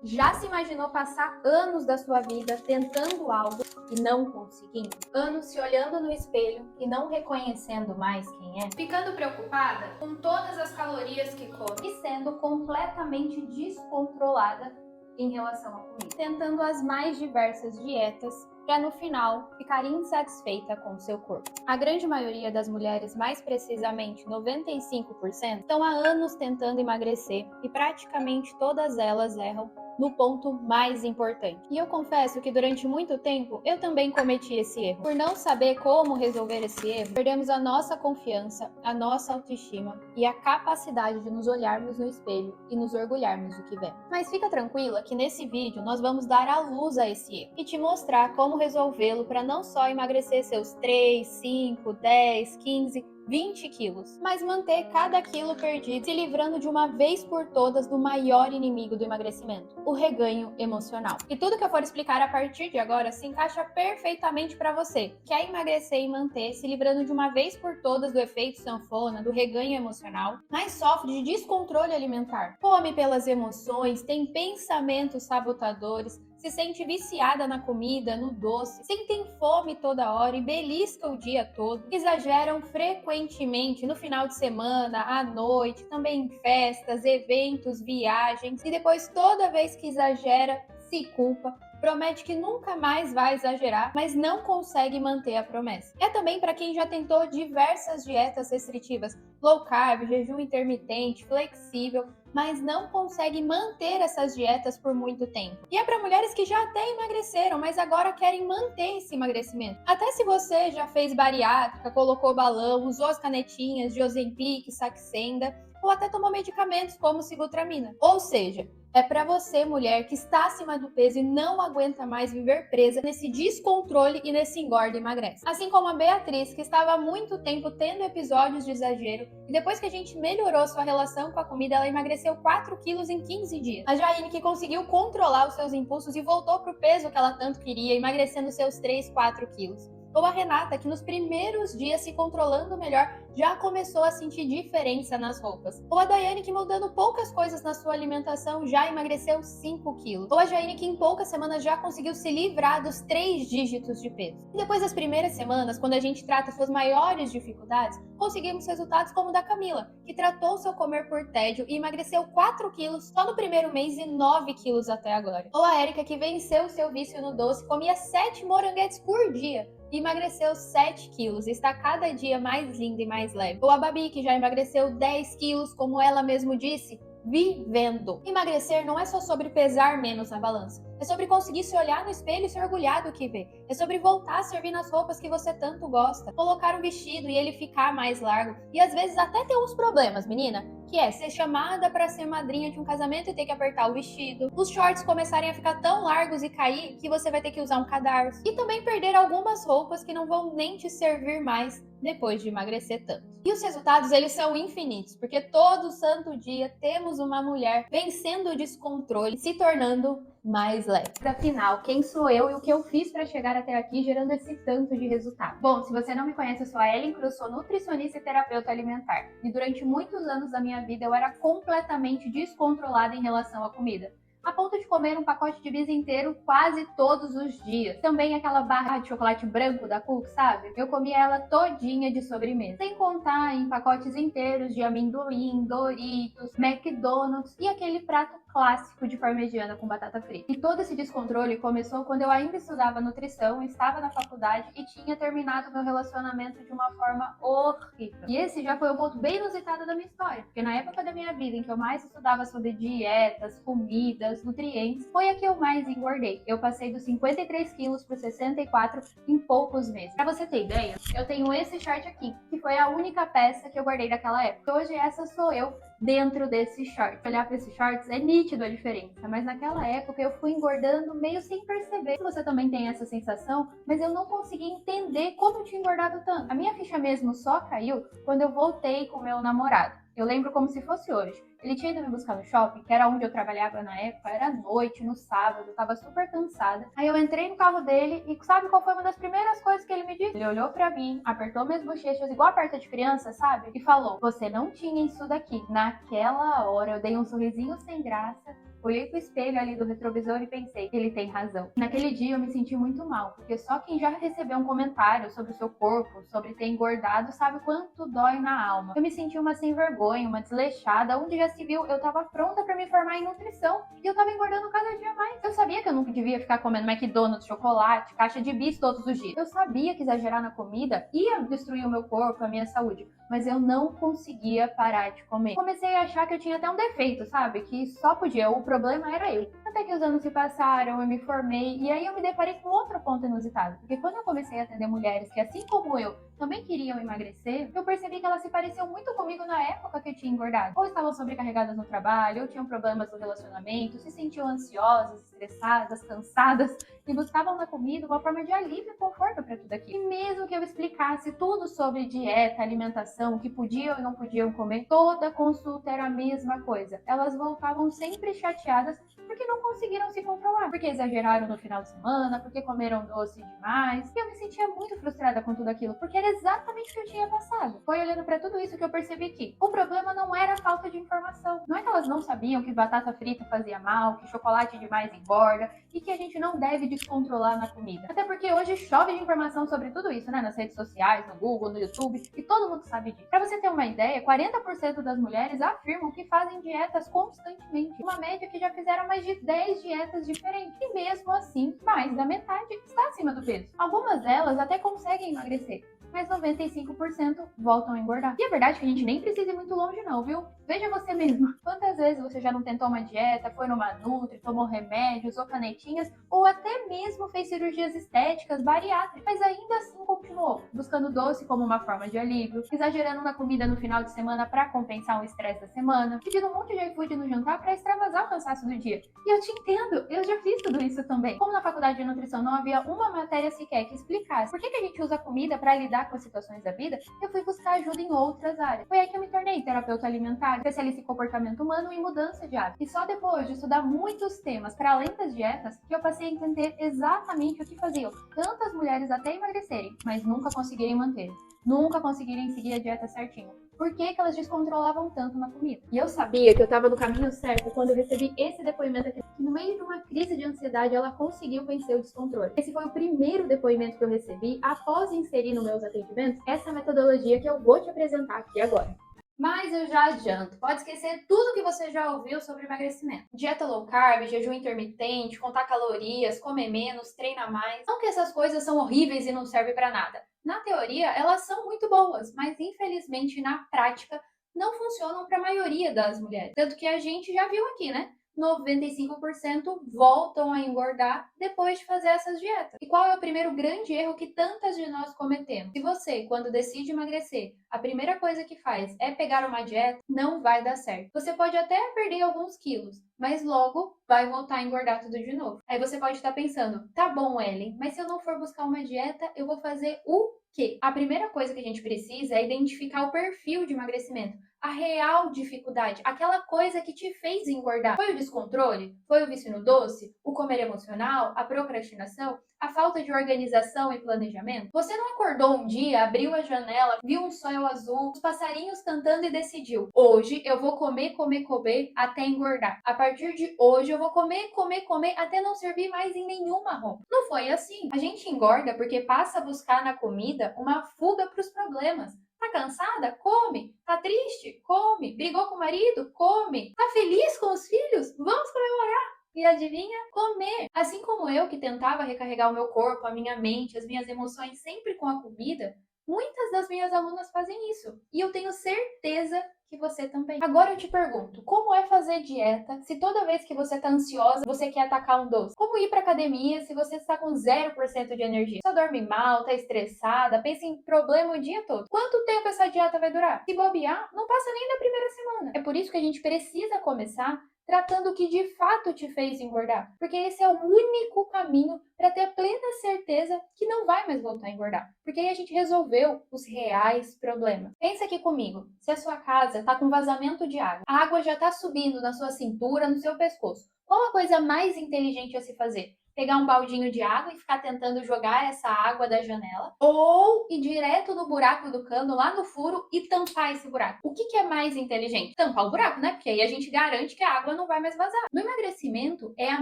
Já se imaginou passar anos da sua vida tentando algo e não conseguindo? Anos se olhando no espelho e não reconhecendo mais quem é? Ficando preocupada com todas as calorias que come e sendo completamente descontrolada em relação à comida? Tentando as mais diversas dietas para no final ficar insatisfeita com o seu corpo. A grande maioria das mulheres, mais precisamente 95%, estão há anos tentando emagrecer e praticamente todas elas erram no ponto mais importante. E eu confesso que durante muito tempo eu também cometi esse erro. Por não saber como resolver esse erro, perdemos a nossa confiança, a nossa autoestima e a capacidade de nos olharmos no espelho e nos orgulharmos do que vemos. Mas fica tranquila que nesse vídeo nós vamos dar à luz a esse erro e te mostrar como resolvê-lo para não só emagrecer seus 3, 5, 10, 15, 20 quilos, mas manter cada quilo perdido, se livrando de uma vez por todas do maior inimigo do emagrecimento, o reganho emocional. E tudo que eu for explicar a partir de agora se encaixa perfeitamente para você. Quer emagrecer e manter, se livrando de uma vez por todas do efeito sanfona, do reganho emocional, mas sofre de descontrole alimentar, come pelas emoções, tem pensamentos sabotadores, se sente viciada na comida, no doce, sentem fome toda hora e belisca o dia todo, exageram frequentemente no final de semana, à noite, também em festas, eventos, viagens, e depois toda vez que exagera, se culpa, promete que nunca mais vai exagerar, mas não consegue manter a promessa. É também para quem já tentou diversas dietas restritivas, low carb, jejum intermitente, flexível, mas não consegue manter essas dietas por muito tempo. E é para mulheres que já até emagreceram, mas agora querem manter esse emagrecimento. Até se você já fez bariátrica, colocou balão, usou as canetinhas de Ozempic, Saxenda, ou até tomou medicamentos como sibutramina. Ou seja, é para você, mulher, que está acima do peso e não aguenta mais viver presa nesse descontrole e nesse engorda e emagrece. Assim como a Beatriz, que estava há muito tempo tendo episódios de exagero e depois que a gente melhorou sua relação com a comida, ela emagreceu 4 quilos em 15 dias. A Jaine, que conseguiu controlar os seus impulsos e voltou para o peso que ela tanto queria, emagrecendo seus 3, 4 quilos. Ou a Renata, que nos primeiros dias se controlando melhor, já começou a sentir diferença nas roupas. Ou a Daiane, que mudando poucas coisas na sua alimentação já emagreceu 5 quilos. Ou a Jaine, que em poucas semanas já conseguiu se livrar dos 3 dígitos de peso. E depois das primeiras semanas, quando a gente trata suas maiores dificuldades, conseguimos resultados como o da Camila, que tratou seu comer por tédio e emagreceu 4 quilos só no primeiro mês e 9 quilos até agora. Ou a Érica, que venceu seu vício no doce, comia 7 moranguetes por dia e emagreceu 7 quilos, está cada dia mais linda e mais leve. Ou a Babi, que já emagreceu 10 quilos, como ela mesmo disse, vivendo. Emagrecer não é só sobre pesar menos na balança. É sobre conseguir se olhar no espelho e se orgulhar do que vê. É sobre voltar a servir nas roupas que você tanto gosta. Colocar um vestido e ele ficar mais largo. E às vezes até ter uns problemas, menina. Que é ser chamada para ser madrinha de um casamento e ter que apertar o vestido. Os shorts começarem a ficar tão largos e cair que você vai ter que usar um cadarço. E também perder algumas roupas que não vão nem te servir mais depois de emagrecer tanto. E os resultados, eles são infinitos, porque todo santo dia temos uma mulher vencendo o descontrole, se tornando mais leve. Afinal, quem sou eu e o que eu fiz para chegar até aqui gerando esse tanto de resultado? Bom, se você não me conhece, eu sou a Ellen Cruz, sou nutricionista e terapeuta alimentar. E durante muitos anos da minha vida eu era completamente descontrolada em relação à comida, a ponto de comer um pacote de bis inteiro quase todos os dias. Também aquela barra de chocolate branco da Cook, sabe? Eu comia ela todinha de sobremesa. Sem contar em pacotes inteiros de amendoim, Doritos, McDonald's e aquele prato clássico de parmegiana com batata frita. E todo esse descontrole começou quando eu ainda estudava nutrição, estava na faculdade e tinha terminado meu relacionamento de uma forma horrível. E esse já foi um ponto bem inusitado da minha história, porque na época da minha vida em que eu mais estudava sobre dietas, comidas, nutrientes, foi a que eu mais engordei. Eu passei dos 53 quilos para 64 em poucos meses. Pra você ter ideia, eu tenho esse short aqui, que foi a única peça que eu guardei daquela época. Hoje essa sou eu dentro desses shorts. Olhar para esses shorts é nítido a diferença, mas naquela época eu fui engordando meio sem perceber. Você também tem essa sensação, mas eu não consegui entender como eu tinha engordado tanto. A minha ficha mesmo só caiu quando eu voltei com meu namorado. Eu lembro como se fosse hoje. Ele tinha ido me buscar no shopping, que era onde eu trabalhava na época, era noite, no sábado, eu tava super cansada. Aí eu entrei no carro dele e sabe qual foi uma das primeiras coisas que ele me disse? Ele olhou pra mim, apertou minhas bochechas, igual aperta de criança, sabe? E falou, você não tinha isso daqui. Naquela hora eu dei um sorrisinho sem graça, olhei pro espelho ali do retrovisor e pensei, ele tem razão. Naquele dia eu me senti muito mal, porque só quem já recebeu um comentário sobre o seu corpo, sobre ter engordado, sabe quanto dói na alma. Eu me senti uma sem vergonha, uma desleixada, onde já se viu, eu tava pronta pra me formar em nutrição e eu tava engordando cada dia mais. Eu sabia que eu nunca devia ficar comendo McDonald's, chocolate, caixa de bis todos os dias. Eu sabia que exagerar na comida ia destruir o meu corpo, a minha saúde, mas eu não conseguia parar de comer. Comecei a achar que eu tinha até um defeito, sabe? Que só podia, o problema era eu. Até que os anos se passaram, eu me formei e aí eu me deparei com outro ponto inusitado. Porque quando eu comecei a atender mulheres que, assim como eu, também queriam emagrecer, eu percebi que elas se pareciam muito comigo na época que eu tinha engordado. Ou estavam sobrecarregadas no trabalho, ou tinham problemas no relacionamento, se sentiam ansiosas, estressadas, cansadas e buscavam na comida uma forma de alívio e conforto para tudo aquilo. E mesmo que eu explicasse tudo sobre dieta, alimentação, o que podiam e não podiam comer, toda consulta era a mesma coisa. Elas voltavam sempre chateadas porque não conseguiram se controlar, porque exageraram no final de semana, porque comeram doce demais. E eu me sentia muito frustrada com tudo aquilo, porque era exatamente o que eu tinha passado. Foi olhando para tudo isso que eu percebi que o problema não era a falta de informação. Não é que elas não sabiam que batata frita fazia mal, que chocolate demais engorda e que a gente não deve descontrolar na comida. Até porque hoje chove de informação sobre tudo isso, né? Nas redes sociais, no Google, no YouTube, e todo mundo sabe disso. Para você ter uma ideia, 40% das mulheres afirmam que fazem dietas constantemente. Uma média que já fizeram mais de 10 dietas diferentes. E mesmo assim, mais da metade está acima do peso. Algumas delas até conseguem emagrecer, mas 95% voltam a engordar. E a verdade é que a gente nem precisa ir muito longe não, viu? Veja você mesmo. Quantas vezes você já não tentou uma dieta, foi numa nutri, tomou remédios ou canetinhas, ou até mesmo fez cirurgias estéticas, bariátricas, mas ainda assim continuou, buscando doce como uma forma de alívio, exagerando na comida no final de semana para compensar o estresse da semana, pedindo um monte de iFood no jantar para extravasar o cansaço do dia. E eu te entendo, eu já fiz tudo isso também. Como na faculdade de nutrição não havia uma matéria sequer que explicasse por que a gente usa a comida para lidar com as situações da vida, eu fui buscar ajuda em outras áreas. Foi aí que eu me tornei terapeuta alimentar, especialista em comportamento humano e mudança de hábito. E só depois de estudar muitos temas para além das dietas, que eu passei a entender exatamente o que faziam tantas mulheres até emagrecerem, mas nunca conseguirem manter, nunca conseguirem seguir a dieta certinho. Por que elas descontrolavam tanto na comida? E eu sabia que eu estava no caminho certo quando eu recebi esse depoimento aqui, que no meio de uma crise de ansiedade ela conseguiu vencer o descontrole. Esse foi o primeiro depoimento que eu recebi após inserir nos meus atendimentos essa metodologia que eu vou te apresentar aqui agora. Mas eu já adianto, pode esquecer tudo que você já ouviu sobre emagrecimento. Dieta low carb, jejum intermitente, contar calorias, comer menos, treinar mais. Não que essas coisas são horríveis e não servem para nada. Na teoria, elas são muito boas, mas infelizmente na prática não funcionam para a maioria das mulheres. Tanto que a gente já viu aqui, né? 95% voltam a engordar depois de fazer essas dietas. E qual é o primeiro grande erro que tantas de nós cometemos? Se você, quando decide emagrecer, a primeira coisa que faz é pegar uma dieta, não vai dar certo. Você pode até perder alguns quilos, mas logo vai voltar a engordar tudo de novo. Aí você pode estar pensando, tá bom, Ellen, mas se eu não for buscar uma dieta, eu vou fazer o quê? A primeira coisa que a gente precisa é identificar o perfil de emagrecimento. A real dificuldade, aquela coisa que te fez engordar. Foi o descontrole? Foi o vício no doce? O comer emocional? A procrastinação? A falta de organização e planejamento? Você não acordou um dia, abriu a janela, viu um céu azul, os passarinhos cantando e decidiu: hoje eu vou comer, comer, comer até engordar. A partir de hoje eu vou comer, comer, comer até não servir mais em nenhuma roupa. Não foi assim. A gente engorda porque passa a buscar na comida uma fuga para os problemas. Tá cansada? Come. Tá triste? Come. Brigou com o marido? Come. Tá feliz com os filhos? Vamos comemorar. E adivinha? Comer. Assim como eu que tentava recarregar o meu corpo, a minha mente, as minhas emoções sempre com a comida, muitas das minhas alunas fazem isso. E eu tenho certeza que você também. Agora eu te pergunto, como é fazer dieta se toda vez que você tá ansiosa, você quer atacar um doce? Como ir pra academia se você está com 0% de energia? Só dorme mal, tá estressada, pensa em problema o dia todo. Quanto tempo essa dieta vai durar? Se bobear, não passa nem da primeira semana. É por isso que a gente precisa começar tratando o que de fato te fez engordar, porque esse é o único caminho para ter a plena certeza que não vai mais voltar a engordar, porque aí a gente resolveu os reais problemas. Pensa aqui comigo, se a sua casa está com vazamento de água, a água já está subindo na sua cintura, no seu pescoço, qual a coisa mais inteligente a se fazer? pegar um baldinho de água e ficar tentando jogar essa água da janela, ou ir direto no buraco do cano, lá no furo, e tampar esse buraco. O que é mais inteligente? Tampar o buraco, né? Porque aí a gente garante que a água não vai mais vazar. No emagrecimento é a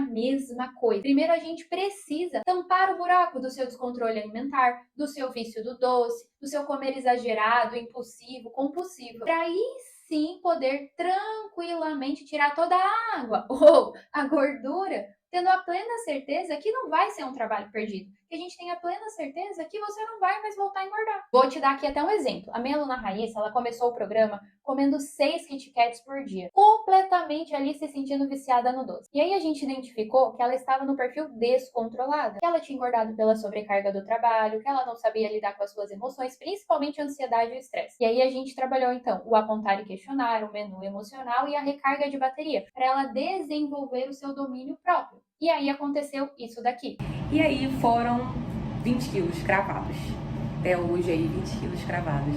mesma coisa. Primeiro a gente precisa tampar o buraco do seu descontrole alimentar, do seu vício do doce, do seu comer exagerado, impulsivo, compulsivo, para aí sim poder tranquilamente tirar toda a água ou a gordura, tendo a plena certeza que não vai ser um trabalho perdido, que a gente tenha a plena certeza que você não vai mais voltar a engordar. Vou te dar aqui até um exemplo. A minha aluna Raíssa, ela começou o programa comendo 6 Kit Kats por dia, completamente ali se sentindo viciada no doce. E aí a gente identificou que ela estava no perfil descontrolado, que ela tinha engordado pela sobrecarga do trabalho, que ela não sabia lidar com as suas emoções, principalmente a ansiedade e o estresse. E aí a gente trabalhou então o apontar e questionar, o menu emocional e a recarga de bateria, para ela desenvolver o seu domínio próprio. E aí aconteceu isso daqui. E aí foram 20 quilos cravados. Até hoje aí, 20 quilos cravados.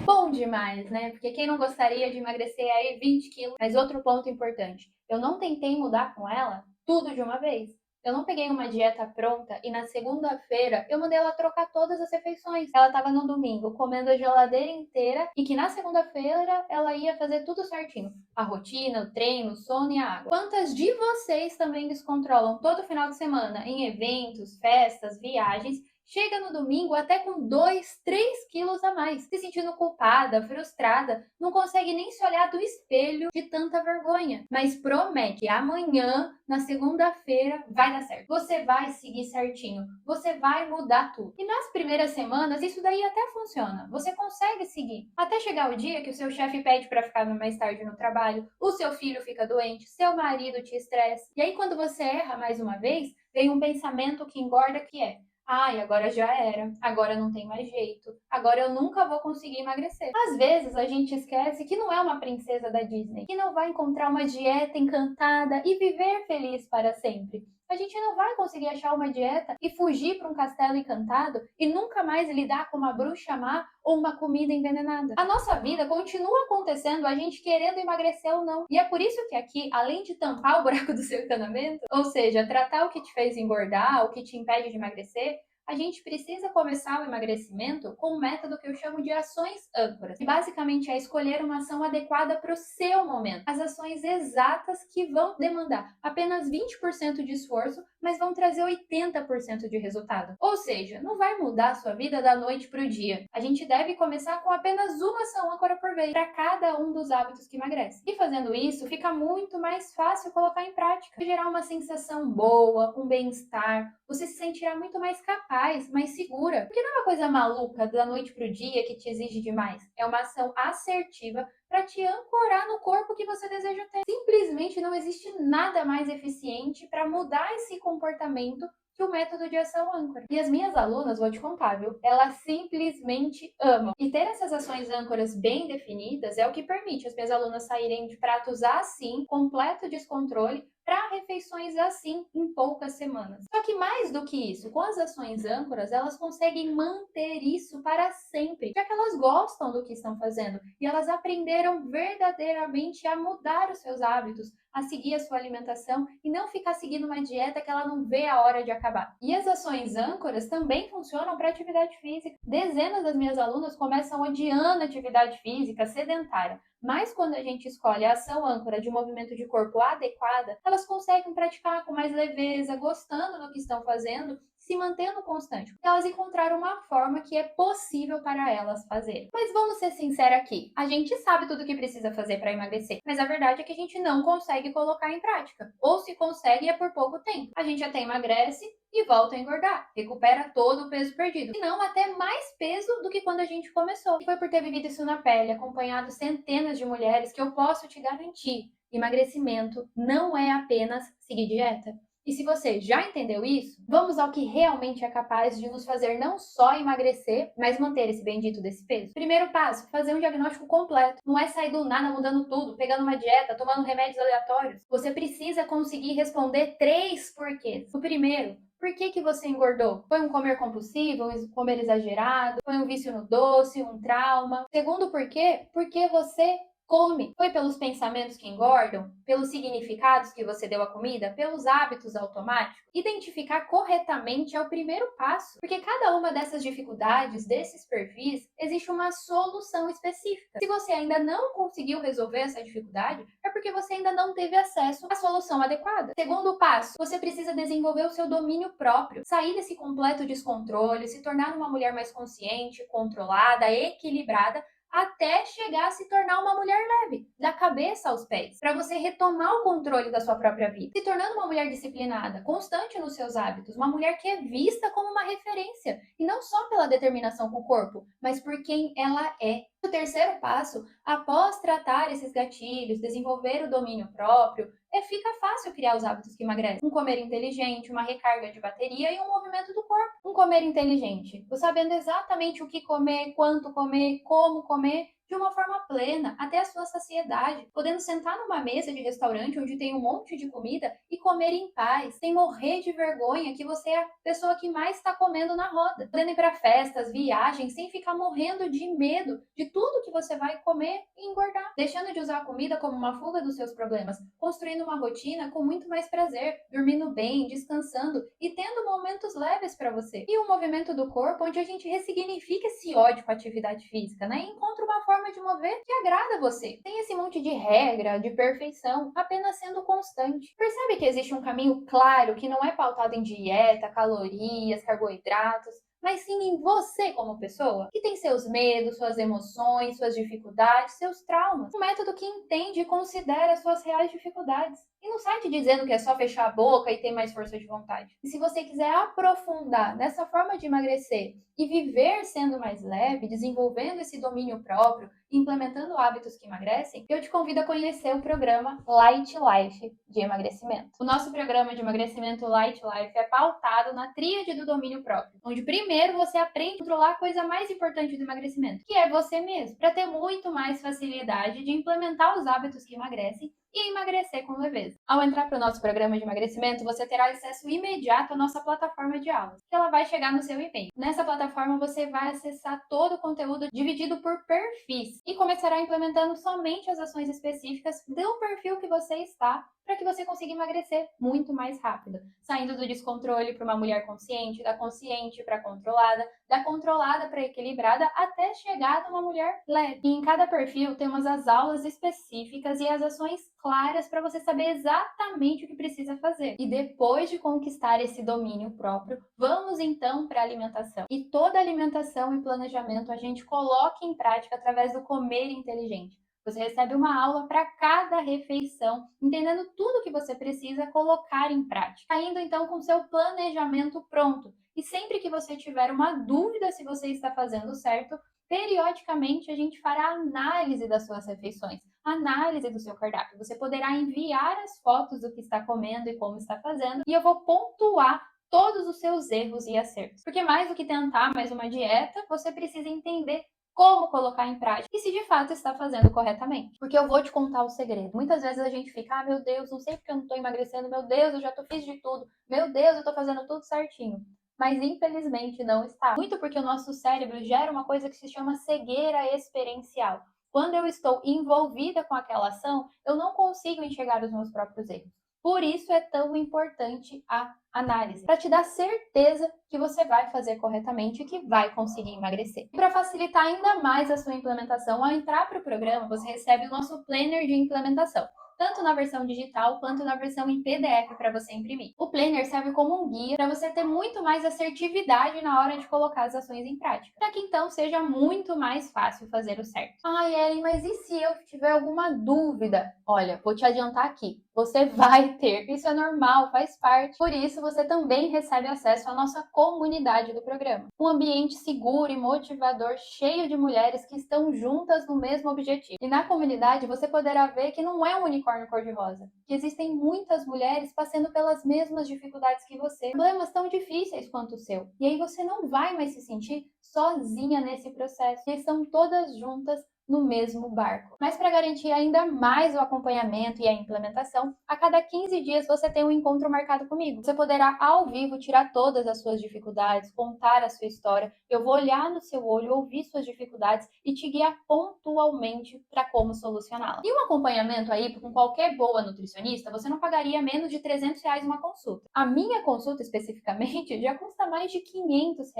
Bom demais, né? Porque quem não gostaria de emagrecer aí 20 quilos? Mas outro ponto importante, eu não tentei mudar com ela tudo de uma vez. Eu não peguei uma dieta pronta e na segunda-feira eu mandei ela trocar todas as refeições. Ela estava no domingo comendo a geladeira inteira e que na segunda-feira ela ia fazer tudo certinho. A rotina, o treino, o sono e a água. Quantas de vocês também descontrolam todo final de semana em eventos, festas, viagens? Chega no domingo até com 2, 3 quilos a mais, se sentindo culpada, frustrada, não consegue nem se olhar do espelho de tanta vergonha. Mas promete que amanhã, na segunda-feira, vai dar certo. Você vai seguir certinho, você vai mudar tudo. E nas primeiras semanas, isso daí até funciona. Você consegue seguir. Até chegar o dia que o seu chefe pede para ficar mais tarde no trabalho, o seu filho fica doente, seu marido te estressa. E aí, quando você erra mais uma vez, vem um pensamento que engorda, que é: ai, agora já era, agora não tem mais jeito, agora eu nunca vou conseguir emagrecer. Às vezes a gente esquece que não é uma princesa da Disney, que não vai encontrar uma dieta encantada e viver feliz para sempre. A gente não vai conseguir achar uma dieta e fugir para um castelo encantado e nunca mais lidar com uma bruxa má ou uma comida envenenada. A nossa vida continua acontecendo a gente querendo emagrecer ou não. E é por isso que aqui, além de tampar o buraco do seu encanamento, ou seja, tratar o que te fez engordar, o que te impede de emagrecer, a gente precisa começar o emagrecimento com um método que eu chamo de ações âncoras, que basicamente é escolher uma ação adequada para o seu momento. As ações exatas que vão demandar apenas 20% de esforço, mas vão trazer 80% de resultado. Ou seja, não vai mudar a sua vida da noite para o dia. A gente deve começar com apenas uma ação âncora por vez, para cada um dos hábitos que emagrece. E fazendo isso, fica muito mais fácil colocar em prática, gerar uma sensação boa, um bem-estar. Você se sentirá muito mais capaz, mais segura. Porque não é uma coisa maluca da noite para o dia que te exige demais. É uma ação assertiva para te ancorar no corpo que você deseja ter. Simplesmente não existe nada mais eficiente para mudar esse comportamento que o método de ação âncora. E as minhas alunas, vou te contar, viu? Elas simplesmente amam. E ter essas ações âncoras bem definidas é o que permite as minhas alunas saírem de pratos assim, completo descontrole, para refeições assim em poucas semanas. Só que mais do que isso, com as ações âncoras, elas conseguem manter isso para sempre, já que elas gostam do que estão fazendo e elas aprenderam verdadeiramente a mudar os seus hábitos, a seguir a sua alimentação e não ficar seguindo uma dieta que ela não vê a hora de acabar. E as ações âncoras também funcionam para atividade física. Dezenas das minhas alunas começam odiando atividade física sedentária, mas quando a gente escolhe a ação âncora de movimento de corpo adequada, elas conseguem praticar com mais leveza, gostando do que estão fazendo, se mantendo constante, porque elas encontraram uma forma que é possível para elas fazerem. Mas vamos ser sinceros aqui, a gente sabe tudo o que precisa fazer para emagrecer, mas a verdade é que a gente não consegue colocar em prática, ou se consegue é por pouco tempo. A gente até emagrece e volta a engordar, recupera todo o peso perdido, e não até mais peso do que quando a gente começou. E foi por ter vivido isso na pele, acompanhado centenas de mulheres, que eu posso te garantir, emagrecimento não é apenas seguir dieta. E se você já entendeu isso, vamos ao que realmente é capaz de nos fazer não só emagrecer, mas manter esse bendito desse peso. Primeiro passo, fazer um diagnóstico completo. Não é sair do nada mudando tudo, pegando uma dieta, tomando remédios aleatórios. Você precisa conseguir responder 3 porquês. O primeiro, por que você engordou? Foi um comer compulsivo, um comer exagerado? Foi um vício no doce, um trauma? Segundo porquê, porque você come. Foi pelos pensamentos que engordam? Pelos significados que você deu à comida? Pelos hábitos automáticos? Identificar corretamente é o primeiro passo, porque cada uma dessas dificuldades, desses perfis, existe uma solução específica. Se você ainda não conseguiu resolver essa dificuldade, é porque você ainda não teve acesso à solução adequada. Segundo passo, você precisa desenvolver o seu domínio próprio, sair desse completo descontrole, se tornar uma mulher mais consciente, controlada, equilibrada, até chegar a se tornar uma mulher leve, da cabeça aos pés, para você retomar o controle da sua própria vida, se tornando uma mulher disciplinada, constante nos seus hábitos, uma mulher que é vista como uma referência, e não só pela determinação com o corpo, mas por quem ela é. O terceiro passo, após tratar esses gatilhos, desenvolver o domínio próprio, fica fácil criar os hábitos que emagrecem. Um comer inteligente, uma recarga de bateria e um movimento do corpo. Um comer inteligente, você sabendo exatamente o que comer, quanto comer, como comer, de uma forma plena, até a sua saciedade, podendo sentar numa mesa de restaurante onde tem um monte de comida e comer em paz, sem morrer de vergonha que você é a pessoa que mais está comendo na roda, podendo ir para festas, viagens, sem ficar morrendo de medo de tudo que você vai comer e engordar, deixando de usar a comida como uma fuga dos seus problemas, construindo uma rotina com muito mais prazer, dormindo bem, descansando e tendo momentos leves para você. E o movimento do corpo, onde a gente ressignifica esse ódio com a atividade física, né? E encontra uma forma de mover que agrada você. Tem esse monte de regra, de perfeição, apenas sendo constante. Percebe que existe um caminho claro que não é pautado em dieta, calorias, carboidratos, mas sim em você como pessoa, que tem seus medos, suas emoções, suas dificuldades, seus traumas. Um método que entende e considera suas reais dificuldades. E não sai te dizendo que é só fechar a boca e ter mais força de vontade. E se você quiser aprofundar nessa forma de emagrecer e viver sendo mais leve, desenvolvendo esse domínio próprio, implementando hábitos que emagrecem, eu te convido a conhecer o programa Light Life de emagrecimento. O nosso programa de emagrecimento Light Life é pautado na tríade do domínio próprio, onde primeiro você aprende a controlar a coisa mais importante do emagrecimento, que é você mesmo, para ter muito mais facilidade de implementar os hábitos que emagrecem e emagrecer com leveza. Ao entrar para o nosso programa de emagrecimento, você terá acesso imediato à nossa plataforma de aulas, que ela vai chegar no seu e-mail. Nessa plataforma, você vai acessar todo o conteúdo dividido por perfis e começará implementando somente as ações específicas do perfil que você está, para que você consiga emagrecer muito mais rápido, saindo do descontrole para uma mulher consciente, da consciente para controlada, da controlada para equilibrada, até chegar numa mulher leve. E em cada perfil temos as aulas específicas e as ações claras para você saber exatamente o que precisa fazer. E depois de conquistar esse domínio próprio, vamos então para a alimentação. E toda alimentação e planejamento a gente coloca em prática através do comer inteligente. Você recebe uma aula para cada refeição, entendendo tudo que você precisa colocar em prática. Saindo então com seu planejamento pronto. E sempre que você tiver uma dúvida se você está fazendo certo, periodicamente a gente fará análise das suas refeições, análise do seu cardápio. Você poderá enviar as fotos do que está comendo e como está fazendo, e eu vou pontuar todos os seus erros e acertos. Porque mais do que tentar mais uma dieta, você precisa entender como colocar em prática e se de fato está fazendo corretamente. Porque eu vou te contar o segredo. Muitas vezes a gente fica, meu Deus, não sei porque eu não estou emagrecendo, meu Deus, eu já fiz de tudo, meu Deus, eu estou fazendo tudo certinho. Mas infelizmente não está. Muito porque o nosso cérebro gera uma coisa que se chama cegueira experiencial. Quando eu estou envolvida com aquela ação, eu não consigo enxergar os meus próprios erros. Por isso é tão importante a análise, para te dar certeza que você vai fazer corretamente e que vai conseguir emagrecer. E para facilitar ainda mais a sua implementação, ao entrar para o programa, você recebe o nosso planner de implementação, tanto na versão digital quanto na versão em PDF para você imprimir. O planner serve como um guia para você ter muito mais assertividade na hora de colocar as ações em prática, para que então seja muito mais fácil fazer o certo. Ai, Ellen, mas e se eu tiver alguma dúvida? Olha, vou te adiantar aqui, você vai ter, isso é normal, faz parte. Por isso, você também recebe acesso à nossa comunidade do programa. Um ambiente seguro e motivador, cheio de mulheres que estão juntas no mesmo objetivo. E na comunidade, você poderá ver que não é um unicórnio cor-de-rosa, que existem muitas mulheres passando pelas mesmas dificuldades que você, problemas tão difíceis quanto o seu. E aí você não vai mais se sentir sozinha nesse processo, e estão todas juntas no mesmo barco. Mas para garantir ainda mais o acompanhamento e a implementação, a cada 15 dias você tem um encontro marcado comigo. Você poderá ao vivo tirar todas as suas dificuldades, contar a sua história. Eu vou olhar no seu olho, ouvir suas dificuldades e te guiar pontualmente para como solucioná-la. E um acompanhamento aí com qualquer boa nutricionista, você não pagaria menos de R$ 300 uma consulta. A minha consulta especificamente já custa mais de R$ 500.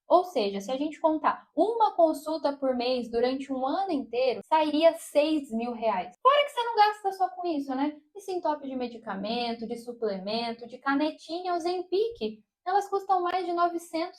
Ou seja, se a gente contar uma consulta por mês durante um ano inteiro, sairia R$ 6.000. Fora que você não gasta só com isso, né? E sim top de medicamento, de suplemento, de canetinha, Ozempic. Elas custam mais de R$ 900.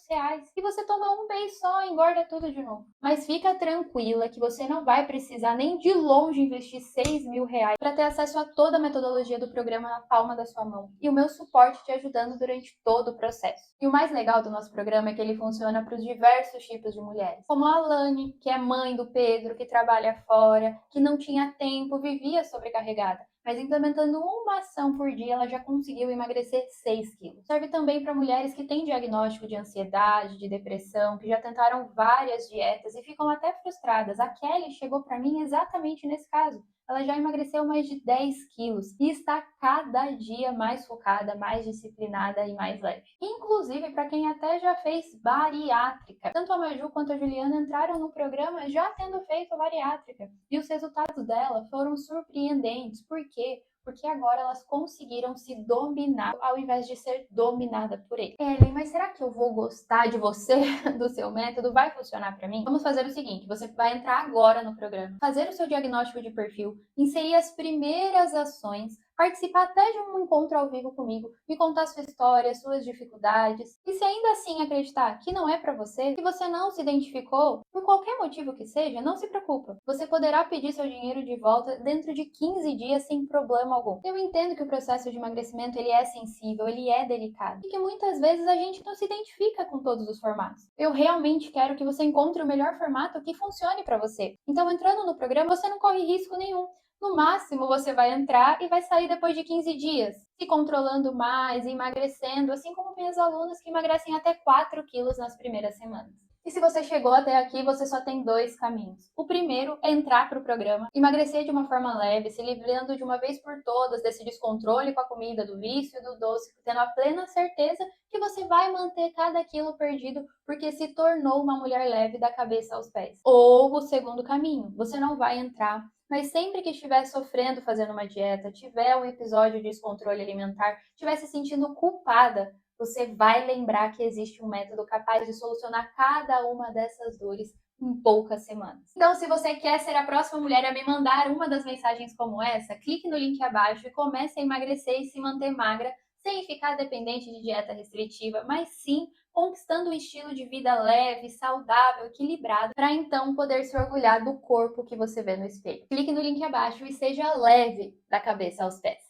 E você toma um mês só e engorda tudo de novo. Mas fica tranquila que você não vai precisar nem de longe investir R$ 6.000 para ter acesso a toda a metodologia do programa na palma da sua mão. E o meu suporte te ajudando durante todo o processo. E o mais legal do nosso programa é que ele funciona para os diversos tipos de mulheres. Como a Alane, que é mãe do Pedro, que trabalha fora, que não tinha tempo, vivia sobrecarregada. Mas implementando uma ação por dia, ela já conseguiu emagrecer 6 quilos. Serve também para mulheres que têm diagnóstico de ansiedade, de depressão, que já tentaram várias dietas e ficam até frustradas. A Kelly chegou para mim exatamente nesse caso. Ela já emagreceu mais de 10 quilos e está cada dia mais focada, mais disciplinada e mais leve. Inclusive para quem até já fez bariátrica. Tanto a Maju quanto a Juliana entraram no programa já tendo feito a bariátrica. E os resultados dela foram surpreendentes. Por quê? Porque agora elas conseguiram se dominar ao invés de ser dominada por ele. Ellen, mas será que eu vou gostar de você, do seu método? Vai funcionar para mim? Vamos fazer o seguinte, você vai entrar agora no programa, fazer o seu diagnóstico de perfil, inserir as primeiras ações, participar até de um encontro ao vivo comigo, me contar sua história, suas dificuldades. E se ainda assim acreditar que não é para você, que você não se identificou, por qualquer motivo que seja, não se preocupa. Você poderá pedir seu dinheiro de volta dentro de 15 dias sem problema algum. Eu entendo que o processo de emagrecimento ele é sensível, ele é delicado e que muitas vezes a gente não se identifica com todos os formatos. Eu realmente quero que você encontre o melhor formato que funcione para você. Então, entrando no programa, você não corre risco nenhum. No máximo, você vai entrar e vai sair depois de 15 dias, se controlando mais, emagrecendo, assim como minhas alunas que emagrecem até 4 quilos nas primeiras semanas. E se você chegou até aqui, você só tem 2 caminhos. O primeiro é entrar para o programa, emagrecer de uma forma leve, se livrando de uma vez por todas desse descontrole com a comida, do vício e do doce, tendo a plena certeza que você vai manter cada quilo perdido porque se tornou uma mulher leve da cabeça aos pés. Ou o segundo caminho, você não vai entrar, mas sempre que estiver sofrendo fazendo uma dieta, tiver um episódio de descontrole alimentar, estiver se sentindo culpada, você vai lembrar que existe um método capaz de solucionar cada uma dessas dores em poucas semanas. Então, se você quer ser a próxima mulher a me mandar uma das mensagens como essa, clique no link abaixo e comece a emagrecer e se manter magra, sem ficar dependente de dieta restritiva, mas sim conquistando um estilo de vida leve, saudável, equilibrado, para então poder se orgulhar do corpo que você vê no espelho. Clique no link abaixo e seja leve da cabeça aos pés.